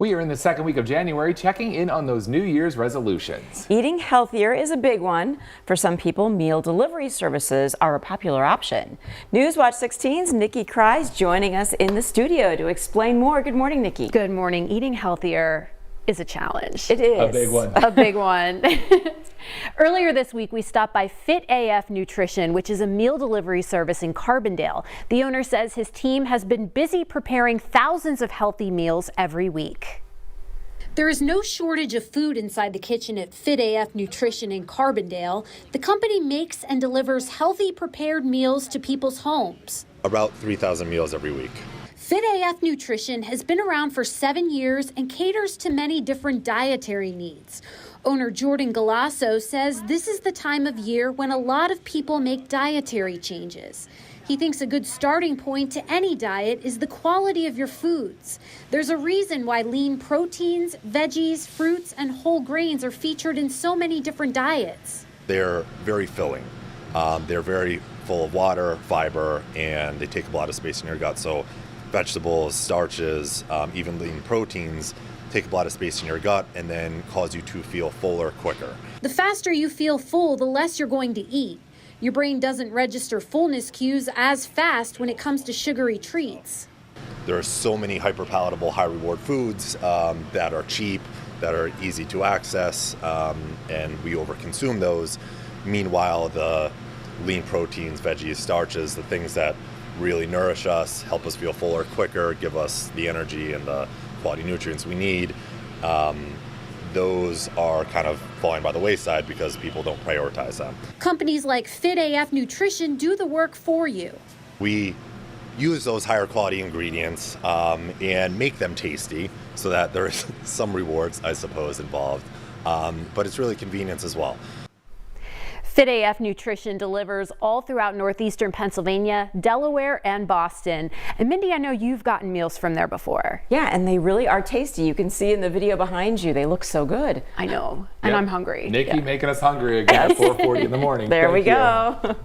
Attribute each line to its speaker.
Speaker 1: We are in the second week of January, checking in on those New Year's resolutions.
Speaker 2: Eating healthier is a big one. For some people, meal delivery services are a popular option. Newswatch 16's Nikki Kreis joining us in the studio to explain more. Good morning, Nikki.
Speaker 3: Good morning. Eating healthier is a challenge.
Speaker 2: It is.
Speaker 1: A big one.
Speaker 3: A big one. Earlier this week, we stopped by Fit AF Nutrition, which is a meal delivery service in Carbondale. The owner says his team has been busy preparing thousands of healthy meals every week. There is no shortage of food inside the kitchen at Fit AF Nutrition in Carbondale. The company makes and delivers healthy prepared meals to people's homes.
Speaker 4: About 3,000 meals every week.
Speaker 3: Fit AF Nutrition has been around for 7 years and caters to many different dietary needs. Owner Jordan Galasso says this is the time of year when a lot of people make dietary changes. He thinks a good starting point to any diet is the quality of your foods. There's a reason why lean proteins, veggies, fruits, and whole grains are featured in so many different diets.
Speaker 4: They're very filling. They're very full of water, fiber, and they take up a lot of space in your gut. So vegetables, starches, even lean proteins take up a lot of space in your gut and then cause you to feel fuller quicker.
Speaker 3: The faster you feel full, the less you're going to eat. Your brain doesn't register fullness cues as fast when it comes to sugary treats.
Speaker 4: There are so many hyper-palatable, high-reward foods that are cheap, that are easy to access, and we overconsume those. Meanwhile, the lean proteins, veggies, starches, the things that really nourish us, help us feel fuller quicker, give us the energy and the quality nutrients we need, those are kind of falling by the wayside because people don't prioritize them.
Speaker 3: Companies like Fit AF Nutrition do the work for you.
Speaker 4: We use those higher quality ingredients and make them tasty so that there's some rewards, I suppose, involved, but it's really convenience as well.
Speaker 3: Fit AF Nutrition delivers all throughout northeastern Pennsylvania, Delaware, and Boston. And Mindy, I know you've gotten meals from there before.
Speaker 2: Yeah, and they really are tasty. You can see in the video behind you, they look so good.
Speaker 3: I know, and I'm hungry.
Speaker 1: Nikki making us hungry again at 4:40 in the morning.
Speaker 2: There we
Speaker 1: Thank you.
Speaker 2: go.